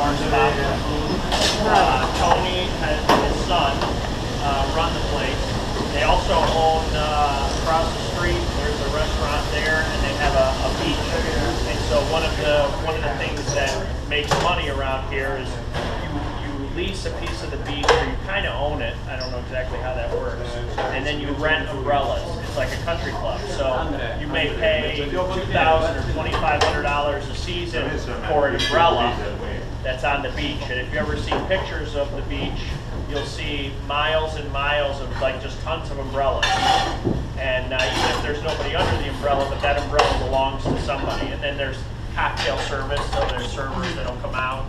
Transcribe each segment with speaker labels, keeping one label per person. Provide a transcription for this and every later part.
Speaker 1: Calamar's Taco. Tony and his son run the place. They also own across the street. There's a restaurant there, and they have a beach. And so one of the things that makes money around here is you lease a piece of the beach, or you kind of own it. I don't know exactly how that works. And then you rent umbrellas. It's like a country club. So you may pay $2,000 or $2,500 a season for an umbrella that's on the beach. And if you ever see pictures of the beach, you'll see miles and miles of like just tons of umbrellas. And even if there's nobody under the umbrella, but that umbrella belongs to somebody. And then there's cocktail service, so there's servers that'll come out,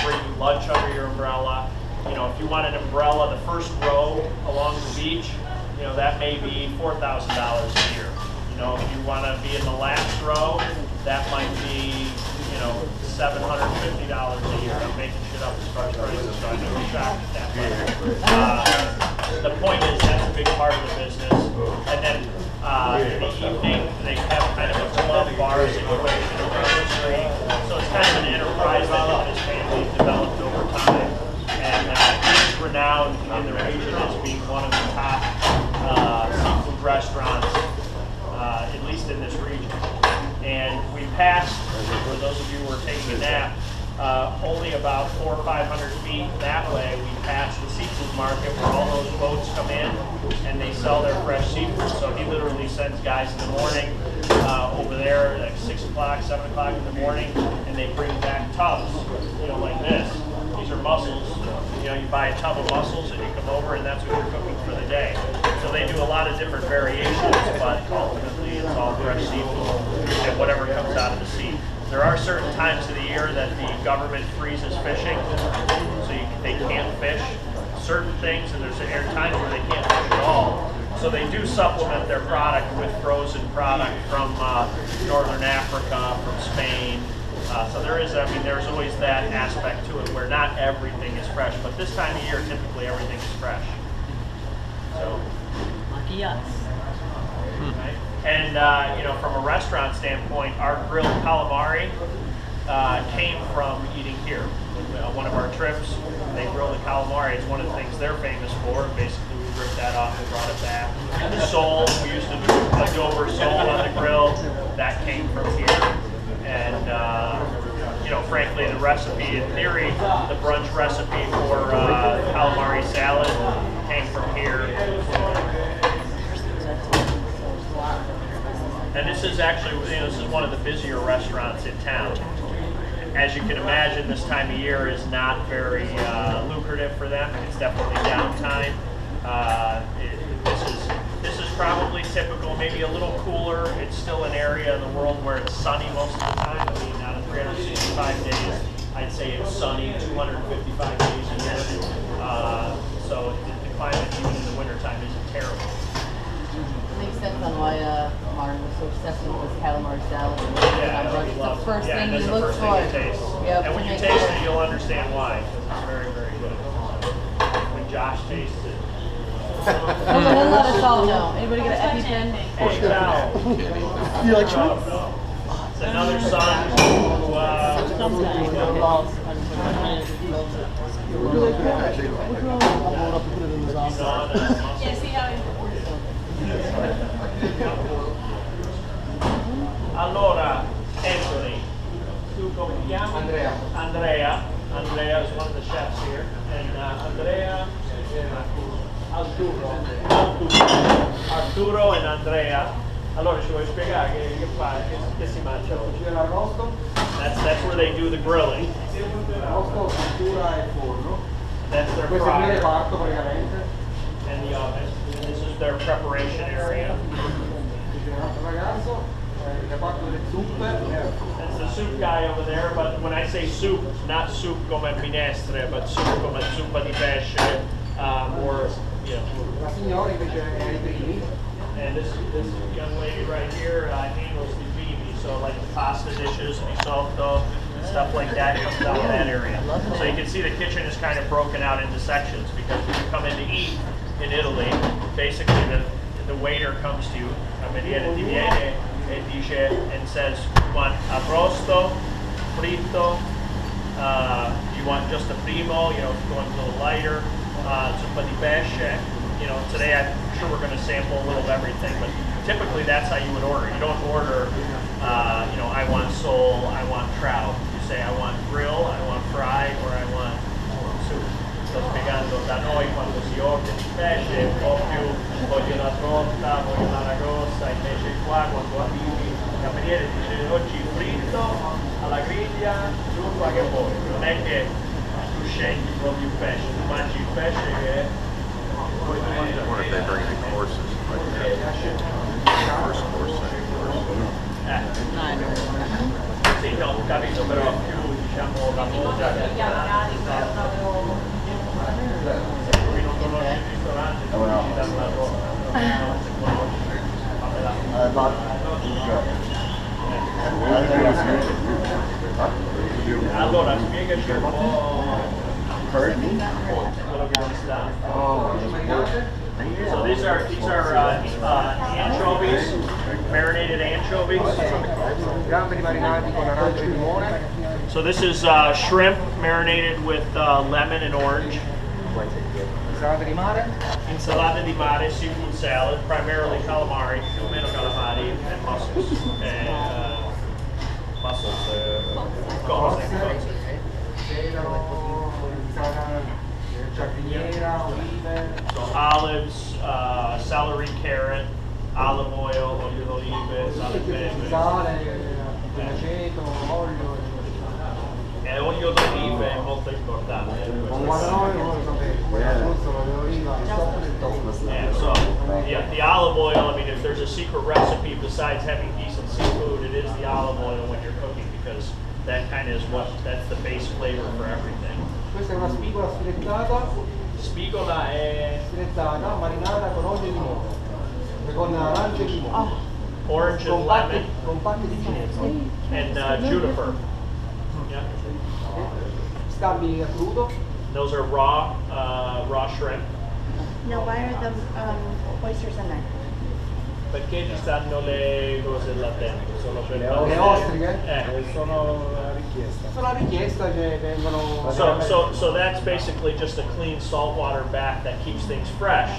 Speaker 1: bring you lunch under your umbrella. You know, if you want an umbrella, the first row along the beach, you know, that may be $4,000 a year. You know, if you want to be in the last row, that might be, you know, $750 a year. I'm making shit up as far as prices, so I know you're shocked at that. But the point is, that's a big part of the business. And then in the evening, they have kind of a club bar situation around the street. So it's kind of an enterprise that him and his family developed over time. And he's renowned in the region as being one of the top seafood restaurants, at least in this region. And we passed, for those of you who are taking a nap, only about 400 or 500 feet that way, we passed the seafood market where all those boats come in and they sell their fresh seafood. So he literally sends guys in the morning over there at like 6 o'clock, 7 o'clock in the morning, and they bring back tubs, you know, like this. These are mussels. You know, you buy a tub of mussels and you come over and that's what you're cooking for the day. So they do a lot of different variations, but ultimately it's all fresh seafood and whatever comes out of the sea. There are certain times of the year that the government freezes fishing, so they can't fish certain things, and there's times where they can't fish at all. So they do supplement their product with frozen product from Northern Africa, from Spain. So there is, I mean, there's always that aspect to it where not everything is fresh, but this time of year, typically everything is fresh. So,
Speaker 2: lucky us.
Speaker 1: Right? And you know, from a restaurant standpoint, our grilled calamari came from eating here. One of our trips, they grill the calamari. It's one of the things they're famous for. Basically, we ripped that off and brought it back. The sole, we used to do a Dover sole on the grill. That came from here. And you know, frankly, the recipe, in theory, the brunch recipe for calamari salad came from here. And this is actually, you know, this is one of the busier restaurants in town. As you can imagine, this time of year is not very lucrative for them. It's definitely downtime. This is probably typical, maybe a little cooler. It's still an area of the world where it's sunny most of the time. I mean, out of 365 days, I'd say it's sunny 255 days a year. So the climate, even in the wintertime, isn't terrible.
Speaker 3: Makes sense on why Martin was so obsessed with this calamari salad.
Speaker 1: Yeah,
Speaker 3: it's the first thing
Speaker 1: that's
Speaker 3: you
Speaker 1: the
Speaker 3: look
Speaker 1: first
Speaker 3: for.
Speaker 1: thing you taste.
Speaker 3: Yep,
Speaker 1: And when you taste it, you'll understand why. It's very, very good. When Josh tastes it.
Speaker 3: He'll let us all know. Anybody get an EpiPen?
Speaker 1: Hey, Cal.
Speaker 4: You like shrimp?
Speaker 1: It's another son who Allora, Anthony, tu come ti chiami? Andrea. Andrea is one of the chefs here. And Andrea, Arturo and Andrea. Allora, ci vuoi spiegare che fa? Che si mangia oggi? That's where they do the grilling. That's their fryer. And the oven. This is their preparation area. That's the soup guy over there, but when I say soup, not soup come minestre, but soup come zuppa di pesce, or, you know. And this young lady right here handles the primi, so like the pasta dishes, risotto, stuff like that comes out of that area. So you can see the kitchen is kind of broken out into sections, because when you come in to eat in Italy, basically the waiter comes to you, and says, want arrosto, fritto, You want just the primo, you know, going a little lighter. Zuppa di pesce. You know, today I'm sure we're going to sample a little of everything, but typically that's how you would order. You don't order, you know, I want sole, I want trout. You say I want grill, I want fry, or I want soup. Sto spiegando da noi quando si ordina il pesce, un po' più voglio la trota, voglio l'aragosta, invece qua quando arrivi il cameriere dice oggi fritto, alla griglia, zuppa che vuoi. Non è che tu scegli proprio il pesce, tu mangi il pesce che
Speaker 2: I wonder if they bring any courses like that. First course, second course.
Speaker 1: Sì, no, ho capito, però più diciamo la moda qui non conosci il ristorante, ti dici da una roba, non si conosce. Allora, spiegaci un po' quello che ti sta. So these are anchovies, marinated anchovies.
Speaker 4: Gamberi marinati con arancia e limone.
Speaker 1: So this is shrimp marinated with lemon and orange.
Speaker 4: Insalata di mare.
Speaker 1: Insalata di mare, seafood salad, primarily calamari, più o meno calamari and mussels. Cose.
Speaker 4: Insalata giardiniera, olive.
Speaker 1: So olives, celery, carrot, olive oil, olio d'olive, sale e pepe.
Speaker 4: Sale, aceto, olio.
Speaker 1: E olio d'olive è molto importante.
Speaker 4: Con guacamole non lo sapevo.
Speaker 1: And so the olive oil, I mean, if there's a secret recipe besides having decent seafood, it is the olive oil when you're cooking, because that kind of is that's the base flavor for everything.
Speaker 4: Questa è una spigola sfilettata.
Speaker 1: Spigola è
Speaker 4: Sfilettata, marinata con olio e limone. Con arancia e limone.
Speaker 1: orange and lemon
Speaker 4: Con patte di cinese.
Speaker 1: and juniper. Yeah.
Speaker 4: Scambi a crudo.
Speaker 1: Those are raw shrimp.
Speaker 5: No, why are the oysters in there?
Speaker 1: Perché ci stanno le cose là dentro? Solo per
Speaker 4: Le ostriche?
Speaker 6: Sono a richiesta.
Speaker 4: Sono a richiesta che vengono.
Speaker 1: So that's basically just a clean saltwater bath that keeps things fresh.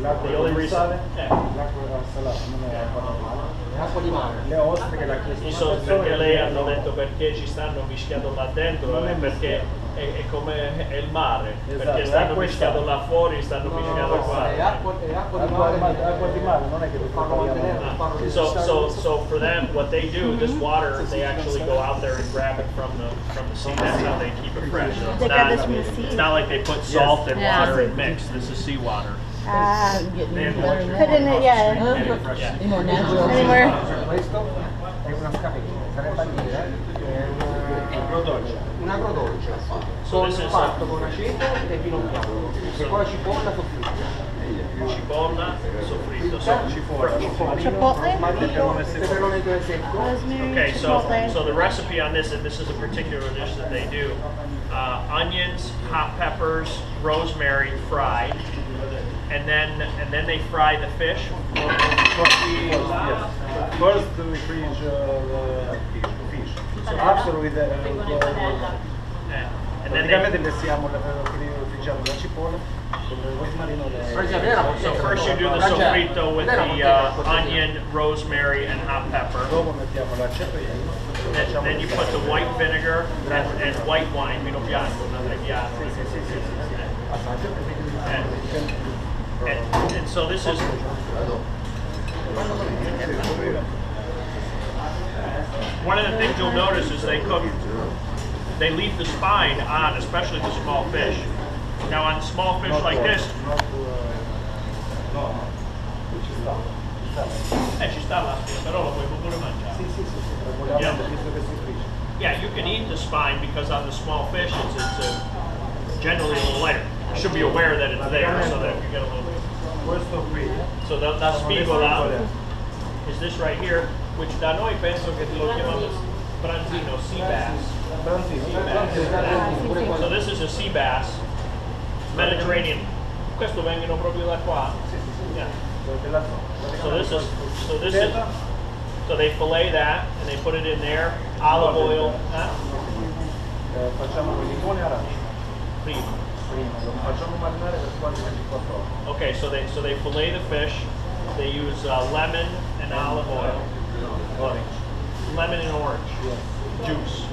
Speaker 1: The only reason.
Speaker 6: L'acqua salata non è acqua normale.
Speaker 4: Acqua di mare.
Speaker 6: Le ostriche la chiesto
Speaker 1: Perché lei hanno detto perché ci stanno mischiando là dentro, perché è come è il mare, perché stanno mischiando là fuori, stanno mischiando qua.
Speaker 4: È acqua di mare.
Speaker 6: Acqua di mare non è che lo
Speaker 4: Fanno mantenere, non fanno
Speaker 1: So for them, what they do, this water, they actually go out there and grab it from the sea. That's how they keep it fresh. So
Speaker 5: They grab this from the sea?
Speaker 1: it's not like they put salt and
Speaker 5: Yeah.
Speaker 1: water and mix. This is seawater.
Speaker 5: Put in it, yeah.
Speaker 1: Yeah.
Speaker 3: Any more natural?
Speaker 5: Anywhere.
Speaker 4: Questo è una scapetta, sarebbe a dire un agrodolce.
Speaker 1: So this is
Speaker 4: Fatto con aceto e vino bianco. E poi cipolla soffritta.
Speaker 1: cipolla soffritto. So
Speaker 5: Chipotle?
Speaker 4: Peperone secco.
Speaker 5: Rosemary,
Speaker 1: okay,
Speaker 5: chipotle.
Speaker 1: so the recipe on this, and this is a particular dish that they do, onions, hot peppers, rosemary fried, and then they fry the fish.
Speaker 6: First we freeze the fish. After we
Speaker 1: And then
Speaker 6: praticamente friggiamo la cipolla con il rosmarino.
Speaker 1: so first you do the sofrito with the onion, rosemary, and hot pepper.
Speaker 6: Dopo mettiamo la cipolla.
Speaker 1: Then you put the white vinegar and white wine, vino bianco, not bianco. And so this is. One of the things you'll notice is they leave the spine on, especially the small fish. Now on small fish like this, ci sta la spina, però lo puoi pure mangiare. Yeah, you can eat the spine because on the small fish it's generally a little lighter. You should be aware that it's there so that if you get a little bit. So that spigola is this right here, which da noi penso che lo chiamano branzino, sea bass. So this is a sea bass, Mediterranean. Questo vengono proprio da qua. Yeah. So they fillet that and they put it in there, olive oil.
Speaker 6: facciamo con limone e arancia.
Speaker 1: Prima.
Speaker 6: Prima, lo facciamo marinare per quasi 24 ore.
Speaker 1: Okay, so they fillet the fish. They use lemon and olive oil.
Speaker 6: Orange.
Speaker 1: Lemon and orange juice.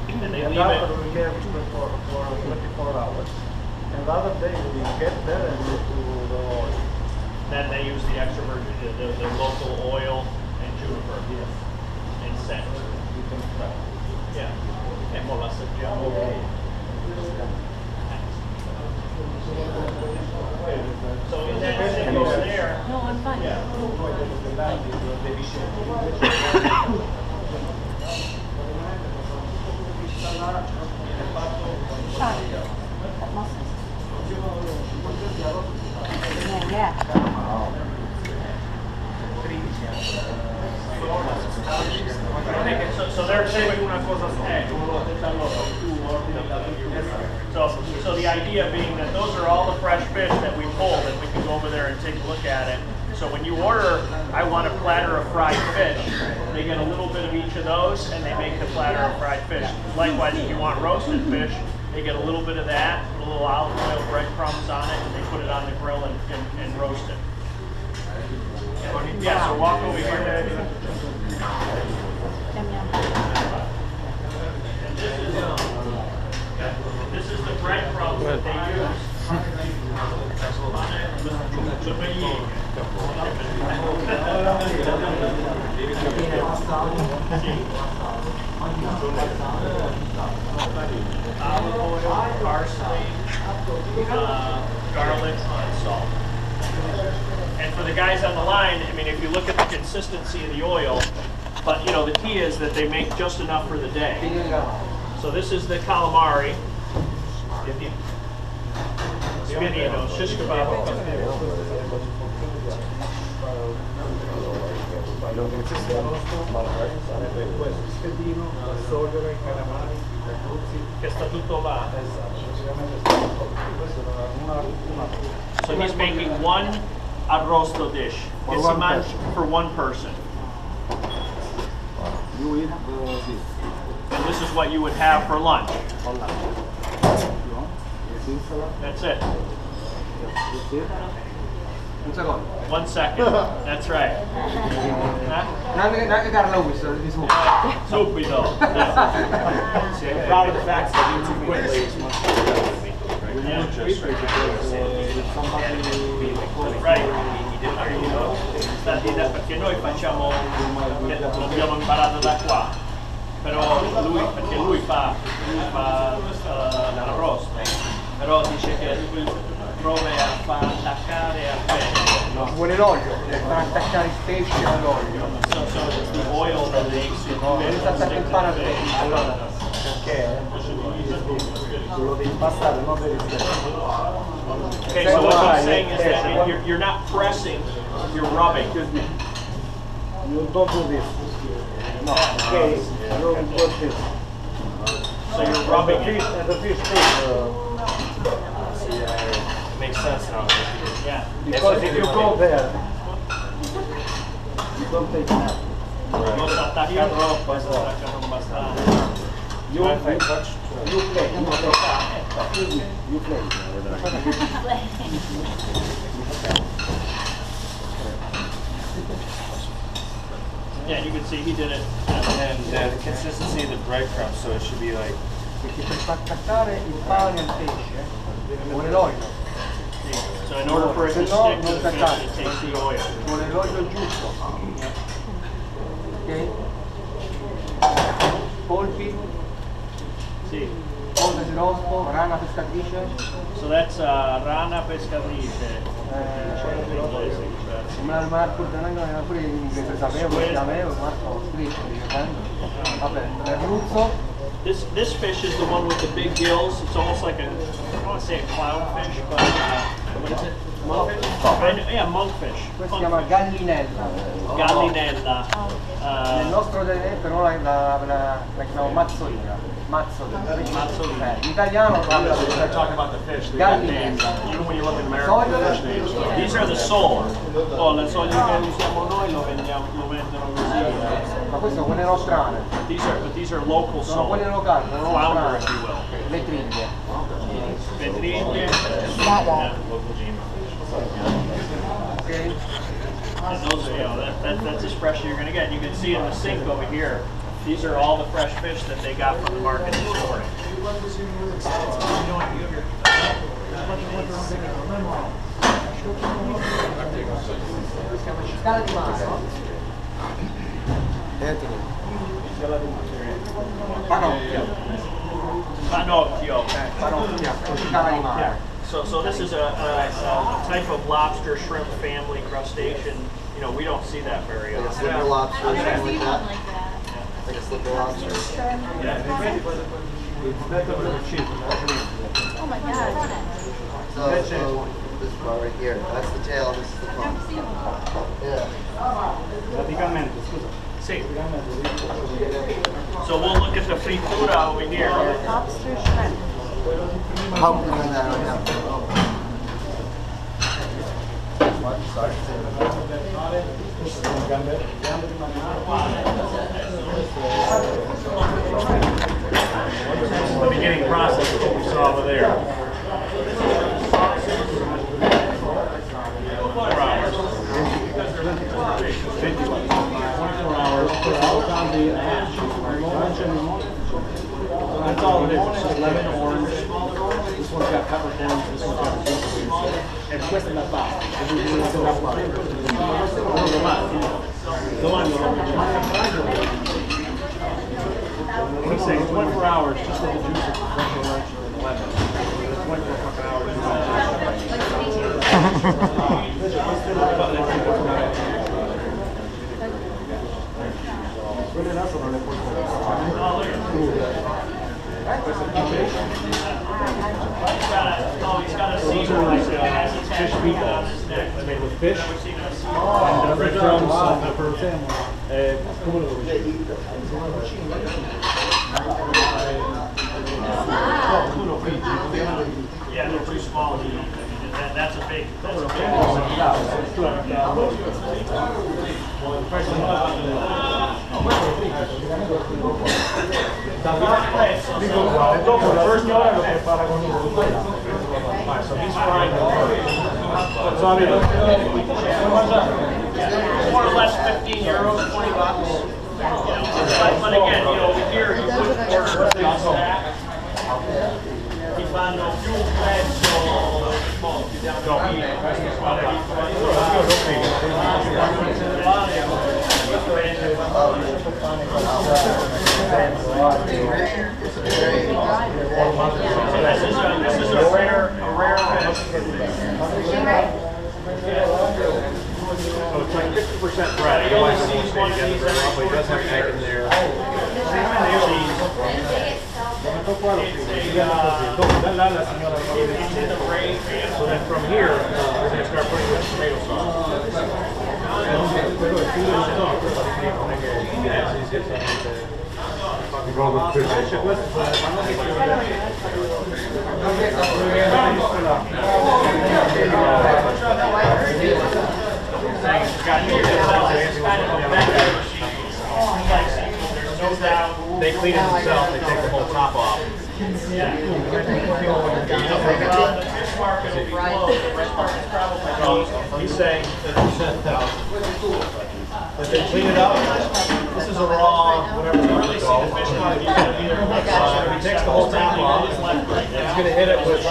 Speaker 1: And they
Speaker 6: And
Speaker 1: leave
Speaker 6: after
Speaker 1: it.
Speaker 6: we have it for 24 hours. And the other day we get there and go to the oil.
Speaker 1: Then they use the extra virgin, the local oil and juniper.
Speaker 6: Yes.
Speaker 1: And scent.
Speaker 6: You can try.
Speaker 1: Yeah. And more or less okay. So in that video there.
Speaker 3: No, I'm fine.
Speaker 5: That mustard. Yeah.
Speaker 1: So they're saying so the idea being that those are all the fresh fish that we pulled, and we can go over there and take a look at it. So when you order, I want a platter of fried fish, they get a little bit of each of those, and they make the platter of fried fish. Likewise, if you want roasted fish, they get a little bit of that, a little olive oil, breadcrumbs on it, and they put it on the grill and roast it. Yeah, so walk over here.
Speaker 5: Yum, yum.
Speaker 1: This is the breadcrumbs that they use. Olive oil, parsley, garlic, and salt. And for the guys on the line, I mean, if you look at the consistency of the oil, but you know, the key is that they make just enough for the day. So this is the calamari. Spianino, shish kebab. Che sta tutto là. So he's making one arrosto dish. Che si mangia for one person.
Speaker 6: You eat this.
Speaker 1: And this is what you would have for lunch. That's it.
Speaker 4: Un secondo.
Speaker 1: 1 second. That's right.
Speaker 4: Neanche Carlo questo di su.
Speaker 1: Subito.
Speaker 2: See, I'm proud of the fact that I do too quickly. It's much better with me.
Speaker 1: Right. Perché noi facciamo, l'abbiamo imparato da qua, però perché lui fa l'arrosto, però dice che prova a far attaccare al pesce.
Speaker 4: No, ci vuole l'olio, per far attaccare il pesce all'olio.
Speaker 1: So it's the oil that they
Speaker 4: Senza attaccare il pane al pesce.
Speaker 6: Allora, perché lo devi impastare, non devi stare.
Speaker 1: Okay, so what I'm saying is that you're not pressing, you're rubbing.
Speaker 6: You don't do this. No, okay, you put this.
Speaker 1: So you're rubbing it.
Speaker 6: And the fish takes,
Speaker 2: It makes sense now.
Speaker 1: Yeah.
Speaker 6: because if you go there, you don't take that.
Speaker 1: Non si attacca troppo, si attaccano abbastanza.
Speaker 6: You play. You play.
Speaker 1: Yeah, you can see he did it.
Speaker 2: And the consistency of the breadcrumbs, so it should be like.
Speaker 4: Perché per far attaccare il pane al pesce ci vuole l'olio.
Speaker 1: So in order for it to stick to the fish, it takes the oil.
Speaker 4: Ci vuole l'olio giusto. Ok? Polpi,
Speaker 1: Sì.
Speaker 4: polpe di rospo, rana pescatrice.
Speaker 1: So that's rana pescatrice.
Speaker 4: Marco pure in inglese sapevo, Marco scritto, vabbè, merluzzo.
Speaker 1: This fish is the one with the big gills. It's almost like a, I don't want to say a clownfish, but what is it? Monkfish? Yeah, monkfish.
Speaker 4: Questo si chiama gallinella.
Speaker 1: Gallinella.
Speaker 4: Nel nostro però la chiamiamo mazzolina. Mazzolina. In italiano parla
Speaker 2: Talking about the fish.
Speaker 4: gallinella.
Speaker 2: Even when you look at American fish names.
Speaker 1: These are the sole. Oh, le sole che usiamo noi lo vendono così.
Speaker 4: Ma questo è quelle nostrane.
Speaker 1: But these These are local
Speaker 4: Sono quelli
Speaker 1: sold.
Speaker 4: locali, non
Speaker 1: Flounder, if you will.
Speaker 4: le triglie.
Speaker 1: Ventriglia.
Speaker 3: That one.
Speaker 4: Okay.
Speaker 1: And those, you know, that's as fresh as you're going to get. You can see in the sink over here, these are all the fresh fish that they got from the market this morning.
Speaker 3: Scala di mare.
Speaker 4: Panocchio.
Speaker 1: Panocchio.
Speaker 4: Panocchia, scala di mare.
Speaker 1: So this is a type of lobster shrimp family crustacean. You know, we don't see that very
Speaker 7: Like a
Speaker 1: often.
Speaker 7: slipper lobster or something like that?
Speaker 5: like that.
Speaker 7: Like a slipper lobster?
Speaker 5: Oh my god.
Speaker 7: So this part right here, that's the tail, this is the front. Yeah.
Speaker 6: Praticamente, scusa.
Speaker 1: See. So we'll look at the fritura over here.
Speaker 5: Lobster shrimp.
Speaker 7: How can that happen?
Speaker 1: The beginning process is what we saw over there. 4 hours.
Speaker 6: 24 hours, put out on the that's all it is. It's just lemon, orange. This one's got peppercorns, this one's got juice. And questo è la pasta. He's saying 24 hours just with the juice of fresh orange and lemon. 24 fucking hours.
Speaker 1: He's got a season like that. Fish meatballs.
Speaker 6: Made with fish. And breadcrumbs, salt, pepper. Come on over here.
Speaker 1: Yeah, they're too small to eat. That's a big.
Speaker 6: Dopo la first ora lo prepara con il so he's frying the
Speaker 1: More or less 15 euros, 20 bucks. But again, you know, here you wouldn't order just that. Ti fanno più prezzo più da This is a rare fish.
Speaker 6: So it's like 50% bread.
Speaker 1: He only sees one of these every
Speaker 6: But he does have egg in there.
Speaker 1: It's in the brain.
Speaker 6: So then from here, we're going to start putting the tomato sauce. They clean it themselves, they take the whole top off.
Speaker 1: The fish market will be closed. The rest market's probably closed.
Speaker 6: He's saying that they clean it up. This is a raw, whatever you want to call it. He takes the whole top off. He's going to hit it with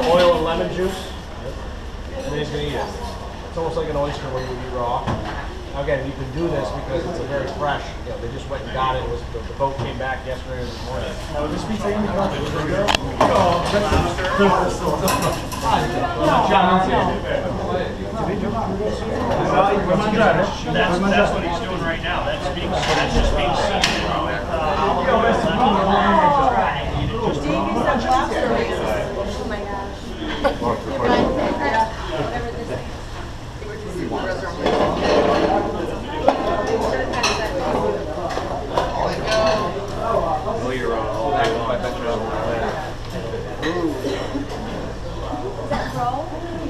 Speaker 6: oil and lemon juice. And then he's going to eat it. It's almost like an oyster when you eat raw. Again, you can do this because it's a very fresh. You know, they just went and got it. The boat came back yesterday or this morning. This pizza in the
Speaker 1: That's what he's doing right now. That's just being seasoned with olive oil.
Speaker 5: Steve, you said lobster wings. Oh my gosh. Whatever this is.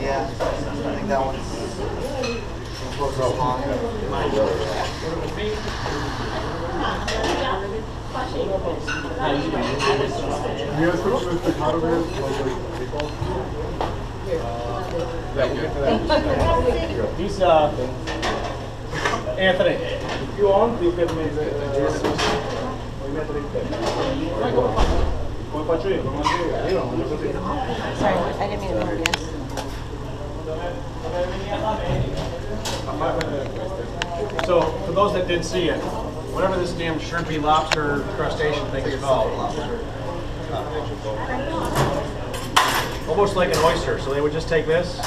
Speaker 7: Yeah, I think that one's close to long.
Speaker 6: He's Anthony. If you want, you can make come faccio io, come faccio io non voglio così.
Speaker 5: Sorry, I didn't mean to move you.
Speaker 6: So, for those that didn't see it, whatever this damn shrimpy lobster crustacean thing is called, almost like an oyster. So they would just take this.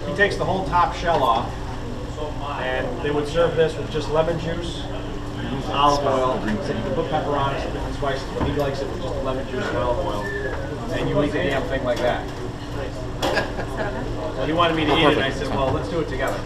Speaker 6: He takes the whole top shell off, and they would serve this with just lemon juice, olive oil. So you can put pepper on it, some different spices, but he likes it with just lemon juice and olive oil. And you eat the damn thing like that. Well, he wanted me to eat it, and I said, well, let's do it together.